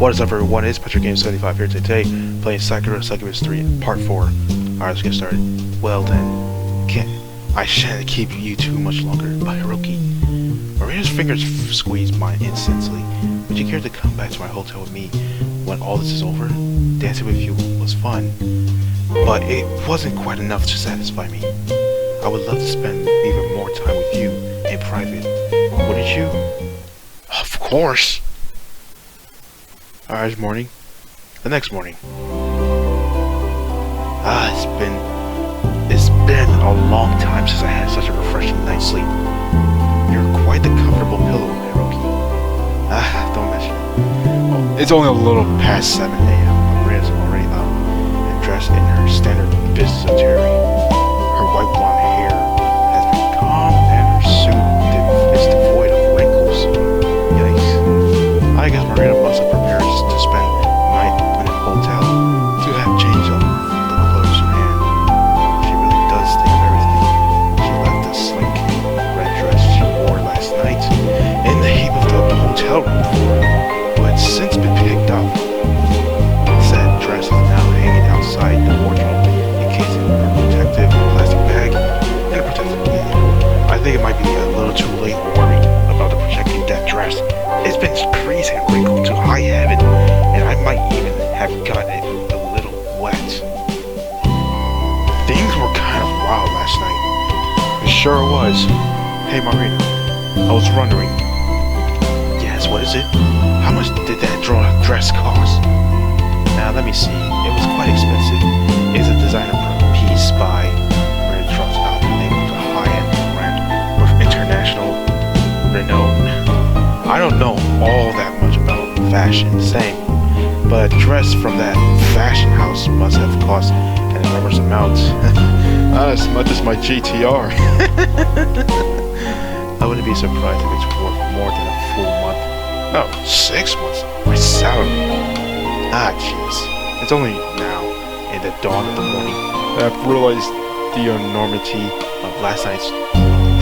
What is up, everyone? It's Patrick Game 75 here today, playing Sakura Succubus 3 Part 4. Alright, let's get started. Well then, I shan't keep you too much longer, Hiroki. Marina's fingers squeezed mine instantly. Would you care to come back to my hotel with me when all this is over? Dancing with you was fun, but it wasn't quite enough to satisfy me. I would love to spend even more time with you in private. Wouldn't you? Of course! Alright, morning. The next morning. It's been a long time since I had such a refreshing night's sleep. You're quite the comfortable pillow, Hiroki. Don't mention it. Oh, it's only a little past 7 a.m. Maria's already up and dressed in her standard business attire. Her white blonde hair has been combed and her suit is devoid of wrinkles. Yikes. I guess Maria must have prepared to spend the night in a hotel to have changed up the clothes in hand. She really does think of everything. She left the slick red dress she wore last night in the heap of the hotel room floor, but since been picked up. Said dress is now hanging outside the wardrobe, encased in a protective plastic bag and a protective bag. I think it might be a little too late worried about the protecting that dress. It's been creased and wrinkled to high heaven, and I might even have gotten it a little wet. Things were kind of wild last night. It sure was. Hey Marina, I was wondering. Yes, what is it? How much did that dress cost? Now let me see. It was quite expensive. It's a designer piece by Red Trust album labeled a high-end brand with international renown. I don't know all that much about fashion saying, but a dress from that fashion house must have cost an enormous amount. Not as much as my GTR. I wouldn't be surprised if it's worth more than a full month. No, 6 months. My salary. Jeez. It's only now, in the dawn of the morning, that I've realized the enormity of last night's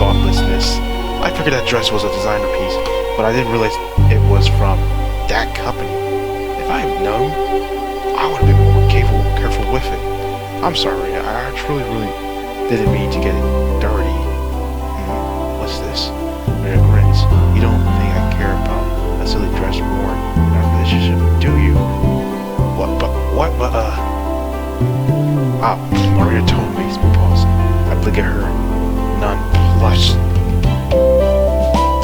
thoughtlessness. I figured that dress was a designer piece, but I didn't realize it was from that company. If I had known, I would have been more careful with it. I'm sorry, I truly didn't mean to get it dirty. What's this? Maria grins. You don't think I care about a silly dress worn in our relationship, do you? Wow, Maria tone makes me pause. I blink at her, nonplussed.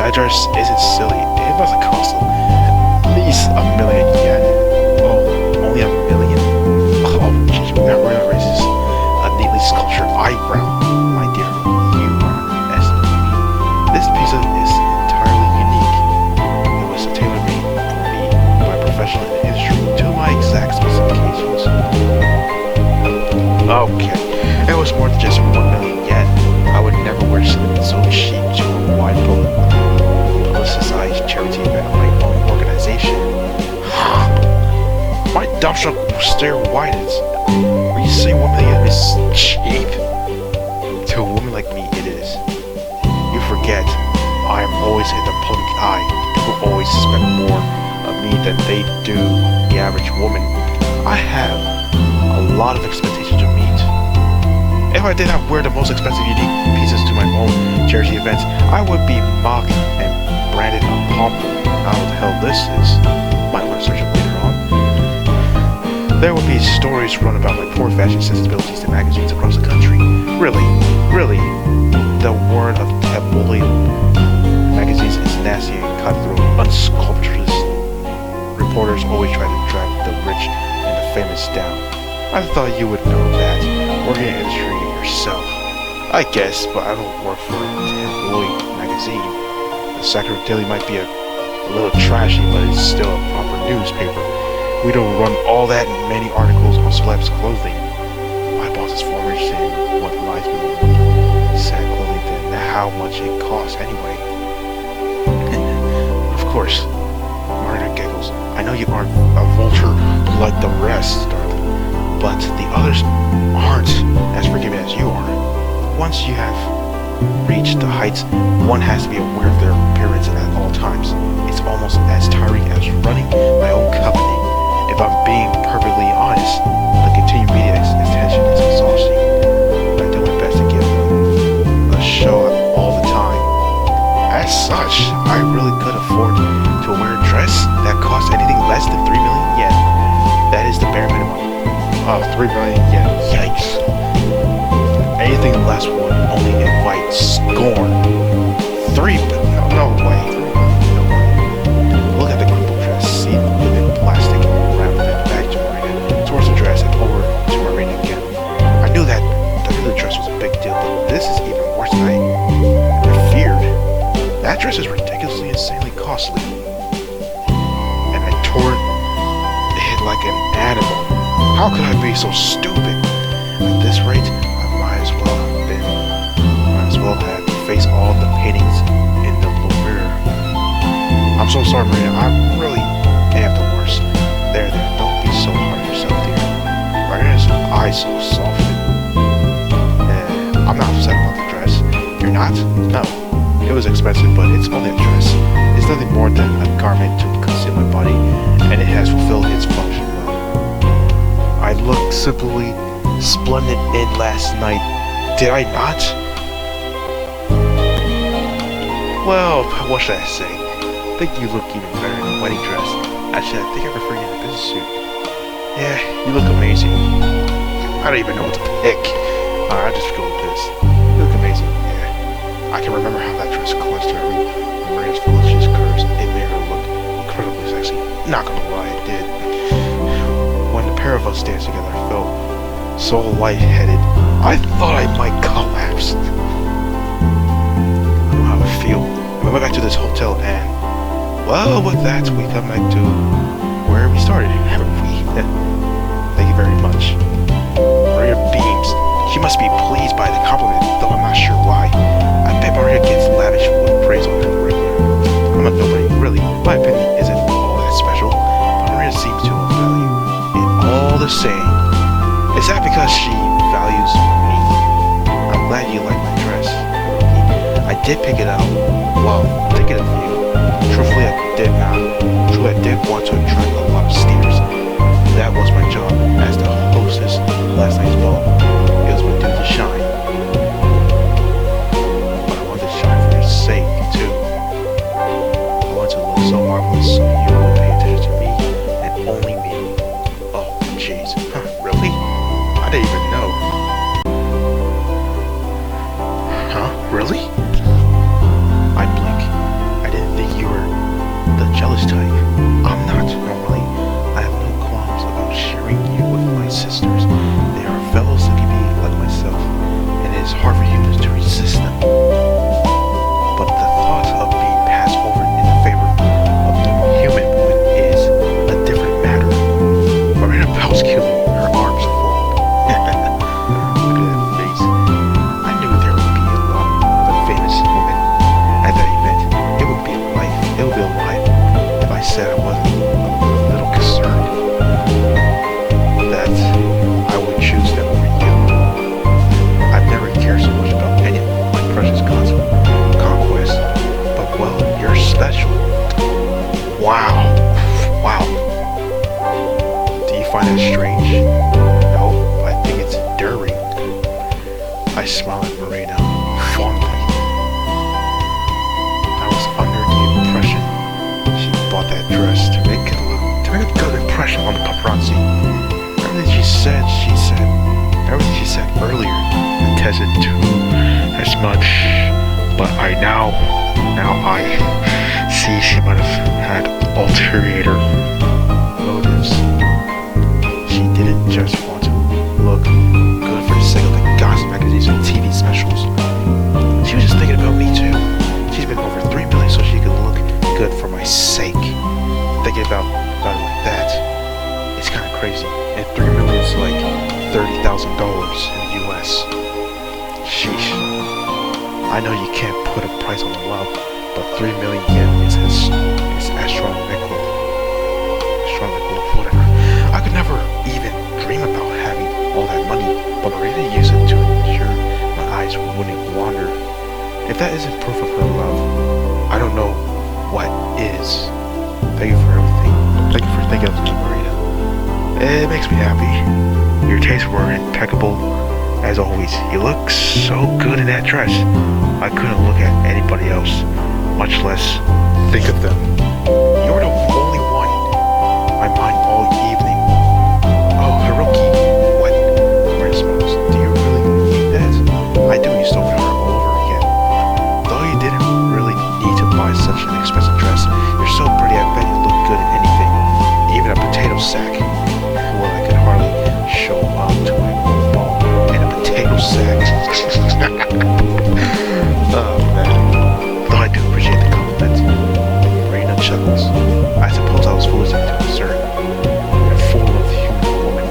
That dress isn't silly. It must have cost at least $1 million yen. Oh, only $1 million? Oh, jeez, that really raises a neatly sculptured eyebrow. My dear, you are underestimating me. This piece is entirely unique. It was tailor-made for me by a professional in the industry to my exact specifications. Okay, it was more than just 1 million yen. I would never wear something so cheap to a wide publicized charity event of my own organization. My dumpster stare widens. Are you saying 1 million is cheap? To a woman like me, it is. You forget, I am always in the public eye. People always suspect more of me than they do the average woman. I have a lot of expectations to meet. If I did not wear the most expensive unique pieces to my own charity events, I would be mocked and branded a pauper. How the hell this is? Might want to search up later on. There would be stories run about my poor fashion sensibilities in magazines across the country. Really, the word of tabloid magazines is nasty and cutthroat, unsculpturous. Reporters always try to drag the rich and the famous down. I thought you would know that, working in the industry yourself. I guess, but I don't work for a tabloid magazine. The Sakura Daily might be a little trashy, but it's still a proper newspaper. We don't run all that many articles on celebs' clothing. My boss is far richer in what lies beneath sad clothing than how much it costs anyway. Of course, Marina giggles. I know you aren't a vulture like the rest, darling, but the others aren't as forgiving as you are. Once you have reached the heights, one has to be aware of their appearance friends at all times. It's almost as tiring as running my own company. If I'm being perfectly honest, the continued media attention is exhausting. I do my best to give them a show all the time. As such, I really could afford to wear a dress that costs anything less than 3 million yen. That is the bare minimum. 3 million yen. Yikes. Anything less would only invite scorn. 3 million? No way. 3 million? No way. Look at the crumpled dress. See within plastic, wrapped it back to Marina, towards the dress, and over to Marina again. I knew the dress was a big deal, but this is even worse than I feared. That dress is ridiculously, insanely costly. And I tore it like an animal. How could I be so stupid? At this rate, I might as well have faced all the paintings in the blue mirror. I'm so sorry, Marina. I really am the worst. There, don't be so hard on yourself, dear. Marina's eyes so softened. I'm not upset about the dress. You're not? No. It was expensive, but it's only a dress. It's nothing more than a garment to conceal my body, and it has fulfilled its function well. I looked simply splendid in last night. Did I not? Well, what should I say? I think you look even better in a wedding dress. Actually, I think I prefer you in a business suit. Yeah, you look amazing. I don't even know what to pick. I'll just go with this. You look amazing, yeah. I can remember how that dress clutched to every Maria's voluptuous curves. It made her look incredibly sexy. Not gonna lie, it did. When the pair of us danced together, I felt so lightheaded. I thought I might collapse. I don't know how I feel. We went back to this hotel and, well, with that, we come back to where we started, haven't we? Thank you very much. Maria beams. She must be pleased by the compliment, though I'm not sure why. I bet Maria gets lavish with praise on her regular. I'm not nobody, really. My opinion isn't all that special, but Maria seems to value it all the same. Is that because she values me? I'm glad you like my dress. I did pick it out while thinking of you. Truthfully, I did not. Truly, I did want to attract a lot of steers. That was my job as the hostess of last night's ball. It was my duty to shine. But I wanted to shine for your sake, too. I want to look so marvelous so you will pay attention to me and only me. Oh, jeez. Huh, really? I didn't even know. Huh? Really? I blink. I didn't think you were the jealous type. I'm not, normally. I have no qualms about sharing you with my sisters. They are fellows that can be like myself, and it is hard for humans to resist them. But the thought of being passed over in the favor of the human woman is a different matter. Marina Bell's killing her arms full. Look at that face. I knew there would be a lot of a famous woman at that event. It would be alive if I said I wasn't a little concerned that I would choose them over you. I've never cared so much about any of my precious conquests, but well, you're special. Wow. Wow. Do you find that strange? No, I think it's endearing. I smile at Marina fondly. I was under the impression she bought that dress to make a good impression on the paparazzi. Everything she said earlier attested to as much, but now I see she might have had ulterior motives. She didn't just want to look good for the sake of the gossip magazines and TV specials. She was just thinking about me too. She's been over 3 million so she could look good for my sake. Thinking about it like that, it's kind of crazy. And 3 million is like $30,000 in the US. Sheesh. I know you can't put a price on love, but 3 million yen is as strong as nickel. Whatever. I could never even dream about having all that money, but Marina used it to ensure my eyes wouldn't wander. If that isn't proof of her love, I don't know It makes me happy. Your tastes were impeccable, as always. You look so good in that dress. I couldn't look at anybody else, much less think of them. You're the only one I mind all evening. Oh, Hiroki, what? Marina smiles. Do you really need that? I do. You stole my heart all over again. Though you didn't really need to buy such an expensive dress, you're so pretty. I bet you look good in anything, even a potato sack. Well, I could hardly show up to my own ball in a potato sack. Oh man. Though I do appreciate the compliment. Marina chuckles. I suppose I was foolish enough to concern. You're full of human woman.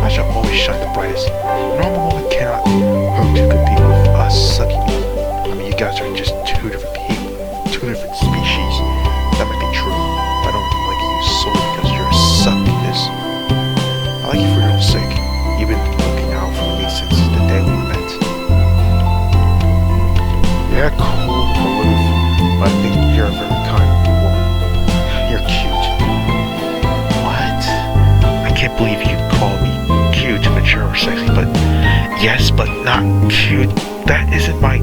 I shall always shine the brightest. A normal woman cannot hope to compete with us sucking. I mean, you guys are just two different people, two different species. That might be true. I don't like you solely because you're a succubus. I like you for your own sake. You've been looking out for me since the day we met. Yeah, cool, aloof. I think you're a very kind woman. You're cute. What? I can't believe you call me cute, mature, or sexy, but yes, but not cute. That isn't my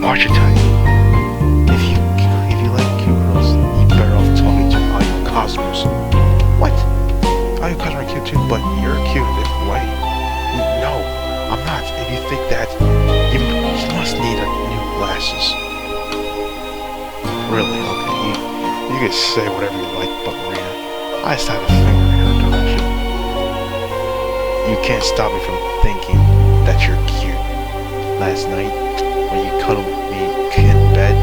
archetype. If you like cute girls, you're better off talking to Ayu Cosmos. What? Ayu Cosmos are cute too, but you're cute in a different way. No, I'm not. If you think that, you must need new glasses. Really? Okay, you can say whatever you like, but Marina, I just have a finger in her direction. You can't stop me from thinking that you're cute. Last night, when you cuddled me in bed,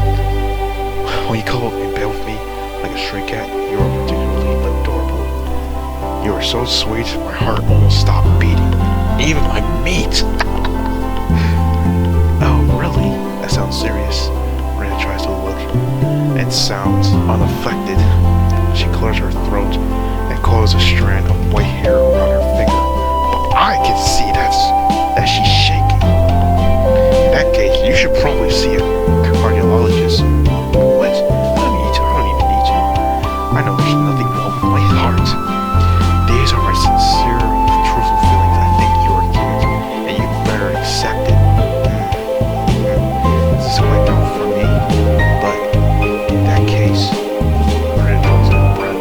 with me like a stray cat, you were particularly adorable. You were so sweet, my heart almost stopped beating. Even my meat! Oh, really? That sounds serious. Marina tries to look and sounds unaffected. She clears her throat and coils a strand of white hair around her finger. But I can see that she's shaking. In that case, you should probably see a cardiologist. What? I don't even need to. I know there's nothing wrong with my heart. These are my sincere, truthful feelings. I think you are cute, and you better accept it. This is quite normal for me, but in that case, Marina draws a breath.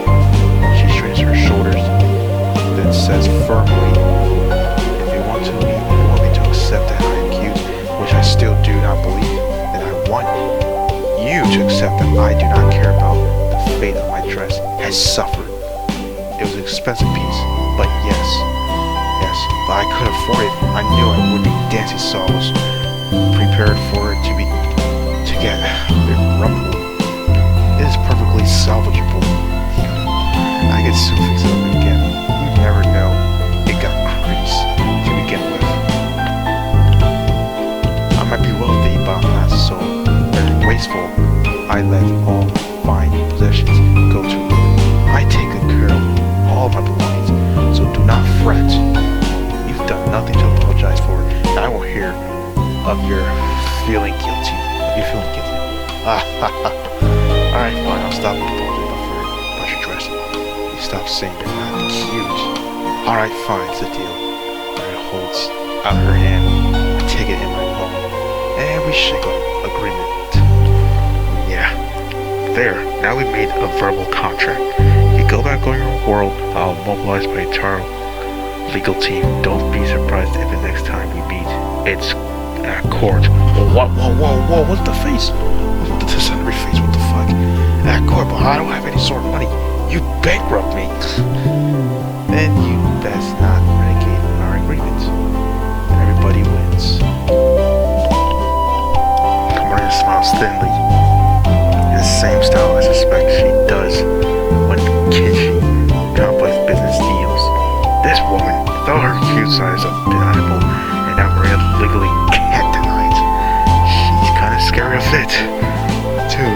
She straightens her shoulders, then says firmly, if you want me to accept that I am cute, which I still do not believe, then I want you to accept that I do not care about the fate of my dress has suffered. It was an expensive piece, but yes, but I could afford it. I knew I would be dancing solos, prepared for it to get a bit rumbled. It is perfectly salvageable. I could soon fix it up again. You never know. It got crease to begin with. I might be wealthy, but I'm not so very wasteful. I let all my fine possessions go to ruin. I take good care of all my belongings, so do not fret. You've done nothing to apologize for, and I will hear of your feeling guilty. Alright, fine, I'll stop apologizing about your dress. You stop saying you're not cute. Alright, fine, it's a deal. Marina holds out her hand, I take it in my palm, and we shake an agreement. Yeah. There, now we made a verbal contract. You go back on your world, I'll mobilize my entire legal team. Don't be surprised if the next time we meet, it's at court. Whoa, what's the face? What's the scenery face? What the fuck? At court, but I don't have any sort of money. You bankrupt me. Then you best not renegade on our agreement. Everybody wins. Marina smiles thinly. In the same style I suspect she does when Kinshi complex business deals. This woman, though her cute side is undeniable, and now Marina legally can't deny it, she's kinda scary of it, too.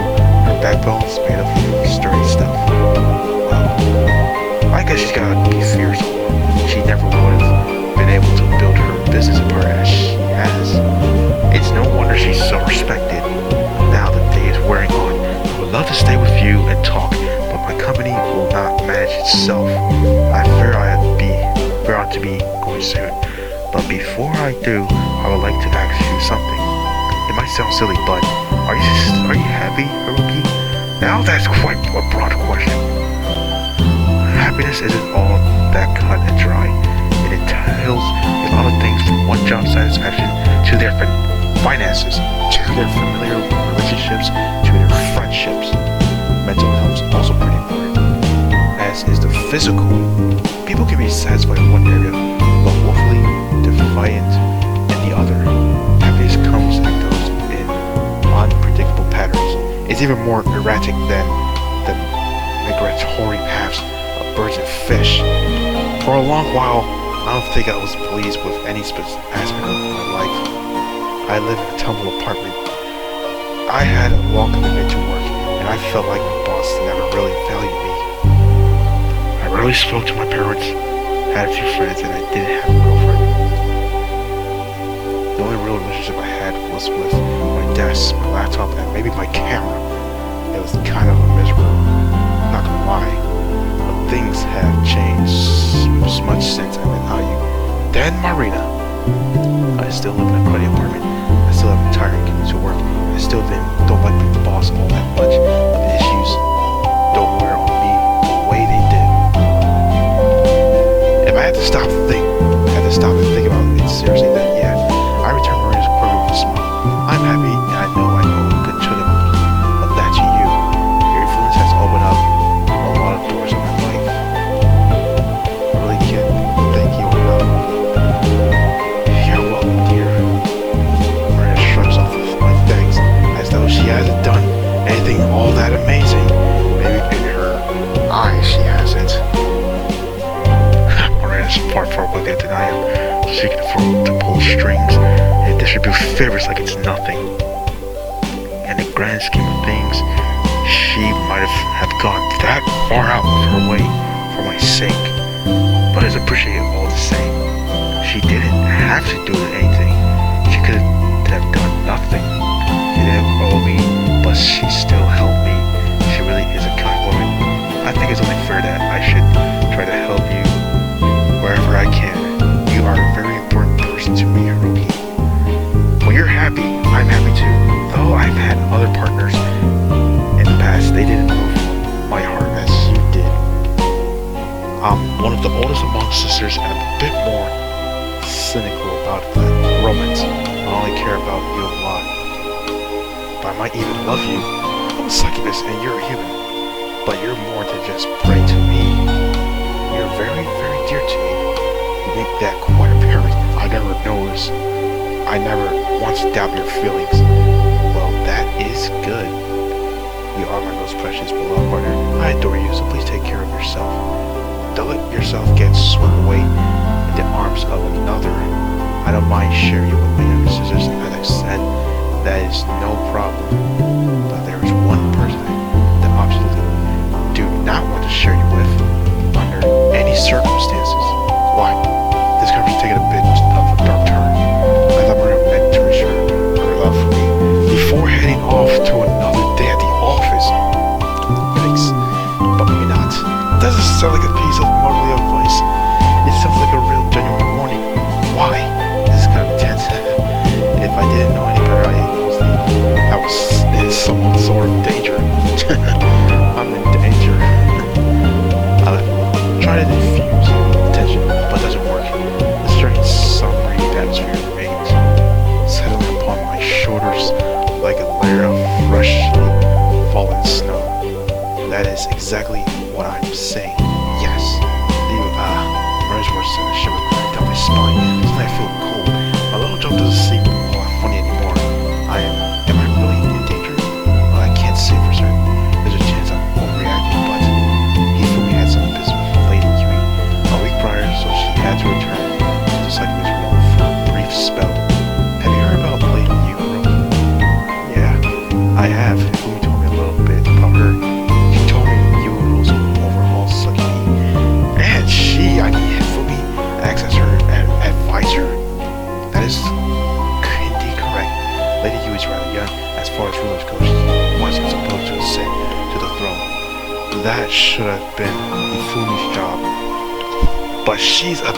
Her backbone's made of sturdy stuff. Well, I guess she's gotta be fierce, or she never would have been able to build her business empire as she has. It's no wonder she's so respected. Now the day is wearing on. I would love to stay with you and talk, but my company will not manage itself. I fear got to be going soon. But before I do, I would like to ask you something. It might sound silly, but are you happy, Haruki? Now that's quite a broad question. Happiness isn't all that cut and dry. It entails a lot of things from one job satisfaction to their finances, to their familiar relationships, to their friendships. Mental health is also pretty important, as is the physical. People can be satisfied in one area, but woefully defiant in the other. Happiness comes and goes in unpredictable patterns. It's even more erratic than the migratory paths of birds and fish. For a long while, I don't think I was pleased with any aspect of my life. I live in a tumble apartment. I had a long commitment to work, and I felt like my boss never really valued me. I rarely spoke to my parents, had a few friends, and I didn't have a girlfriend. The only real relationship I had was with my desk, my laptop, and maybe my camera. It was kind of miserable, not gonna lie. But things have changed much since I met Ayu. Then Marina. I still live in a cruddy apartment. I still have a tiring commute to work. I still don't like the boss all that much. But the issues don't wear on me the way they did. If I had to stop and think about it seriously, then yeah, I return Marina's query with a smile. I'm happy, and I know I owe a good chunk of that to you. Your influence has opened up a lot of doors in my life. I really can't thank you enough. You're welcome, dear. Marina shrugs off with my thanks, as though she hasn't done anything all that amazing. Maybe in her eyes she hasn't. Marina's far away than I am. She can afford to pull strings and distribute favors like it's nothing. In the grand scheme of things, she might have gone that far out of her way for my sake, but it's appreciated all the same. She didn't have to do anything. She could have done nothing. She didn't owe me, but she still helped me. She really is a kind woman. I think it's only fair that I should try to help you wherever I can. You are a very important person to me, Haruki. When you're happy, I'm happy too. Though I've had other partners in the past, they didn't move my heart as you did. I'm one of the oldest among sisters and I'm a bit more cynical about that romance. I only care about you a lot. But I might even love you. I'm a succubus and you're a human. But you're more than just prey to me. You're very, very dear to me. You make that quite apparent. I never noticed. I never once doubt your feelings. Well, that is good. You are my most precious beloved partner. I adore you, so please take care of yourself. Don't let yourself get swept away in the arms of another. I don't mind sharing you with my younger sisters. As I said, that is no problem. But there is one person that I absolutely do not want to share you with under any circumstances. Why? This conversation's taking a bit of a dark turn. I thought Maria meant to reassure her love for me before heading off to another day at the office. Yikes. But maybe not. It doesn't sound like a piece of motherly advice. It sounds like a real genuine warning. Why? This is kind of intense. If I didn't know any better, I was in some sort of danger. I'm in danger. I try to diffuse the tension, but it doesn't work. The strange summery atmosphere remains, settling upon my shoulders like a layer of freshly fallen snow. That is exactly what I'm saying. Yes. Maria's words send a shiver running down my spine. Suddenly I feel cold. My little joke doesn't seem all that funny anymore. Am I really in danger? Well, I can't say for certain. There's a chance I'm overreacting, but he fully had some business with Lady Yui a week prior, so she had to return to Succubus realm for a brief spell. Have you heard about Lady Yui, Haruki? Yeah, I have. Fumi told me a little bit about her. She told me Yui rules over all Succubi. And Fumi acts as her advisor. That is indeed correct. Lady Yui is rather young as far as rulers go. She wasn't supposed to ascend to the throne. That should have been Fumi's job. But she's a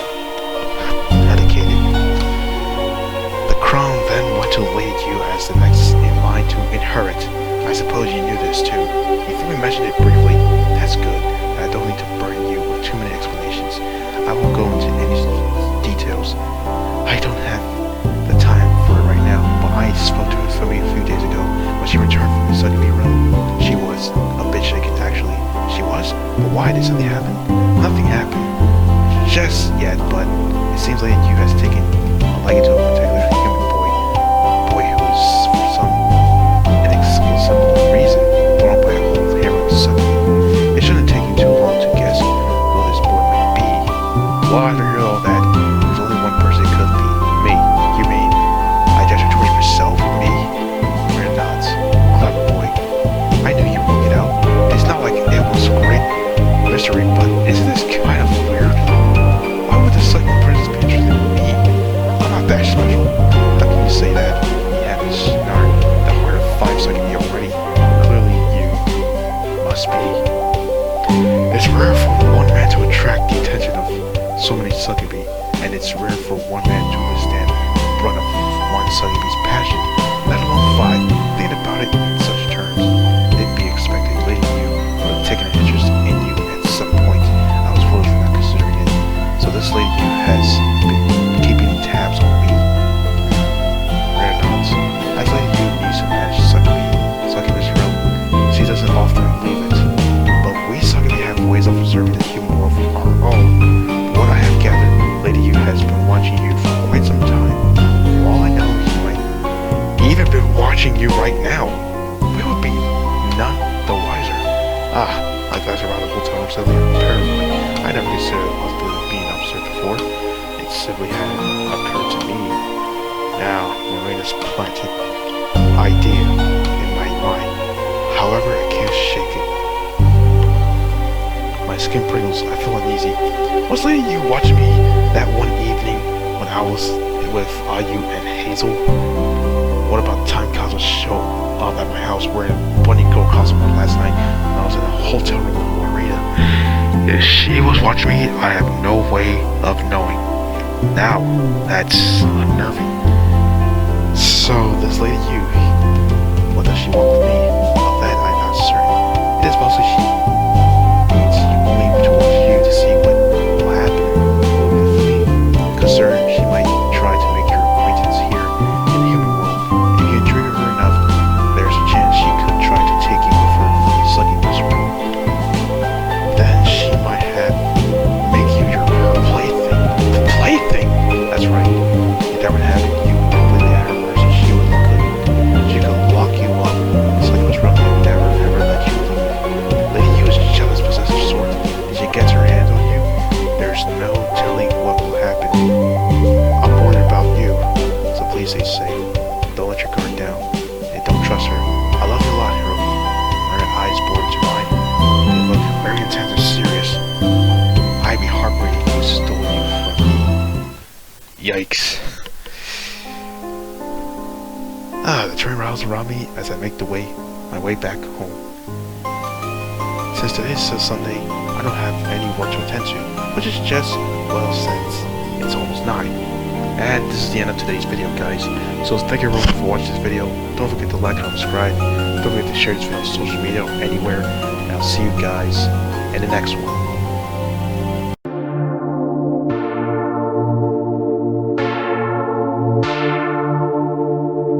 was the next in line to inherit. I suppose you knew this too. You think we mentioned it briefly? That's good. I don't need to burden you with too many explanations. I won't go into any details. I don't have the time for it right now, but I spoke to her family a few days ago when she returned from the Succubus room. She was a bit shaken, actually. She was? But why? Did something happen? Nothing happened. Just yet, but it seems like you has taken a liking to a particular human boy who's, for some inexplicable reason, thrown by a whole hero Succubus. It shouldn't take you too long to guess who this boy might be. Well, after hearing all that, there's only one person it could be. Me. You mean? I gesture towards myself. Me? We're not. Clever boy. I knew you would work it out. It's not like it was great mystery, but isn't this kind of weird? Why would the second princess be interested in me? I'm not that special. How can you say that? You haven't snarled the heart of 5 Succubus already. Clearly you must be. It's rare for one man to attract the attention of so many Succubus, and it's rare for one man to withstand the brunt of one Succubus' passion, let alone 5. Thinking about it in such terms, it'd be expected Lady Yu would have taken an interest in you at some point. I was foolish for not considering it. So this Lady Yu has been keeping tabs on me. Rare nods. As Lady Yu needs to manage Succubus room, she doesn't often leave it. But we Succubus have ways of observing the human world from our own. What I have gathered, Lady Yu has been watching you for quite some time. For all I know, he might even been watching you right now. We would be none the wiser. I glanced around the hotel room suddenly paranoid. I never considered the possibility of being observed before. It simply hadn't occurred to me. Now, Marina's planted idea in my mind. However, I can't shake it. My skin prickles. I feel uneasy. Was Lady Yu watching me that one evening when I was with Ayu and Hazel? What about the time Kazuo showed up at my house wearing a bunny girl costume last night when I was in a hotel room with Marina? If she was watching me, I have no way of knowing. Now, that's unnerving. So, this Lady Yu, what does she want with me? Of that, I'm not certain. It is mostly she needs only to watch you to see what will happen with me. Concerned, she might try to make your acquaintance here in the human world. If you intrigue her enough, there's a chance she could try to take you with her from the Succubus room. Then she might have make you her plaything. Plaything? That's right. If that would happen, you would completely at her mercy. She would look good. She could lock you up. The Succubus room would never ever let you leave. Lady Yu is a jealous, possessive sort. If she gets her hands on you, there's no telling what will happen. I'm worried about you, so please stay safe. Don't let your guard down, and don't trust her. I love you a lot, Hiro. When her eyes bored into mine, they look very intense and serious. I'd be heartbreaking if you stole you from me. Yikes. The train rattles around me as I make my way back home. Since today's Sunday, I don't have any work to attend to, which is just, well, since it's almost 9. And this is the end of today's video, guys. So thank you everyone for watching this video. Don't forget to like and subscribe. Don't forget to share this video on social media or anywhere. And I'll see you guys in the next one.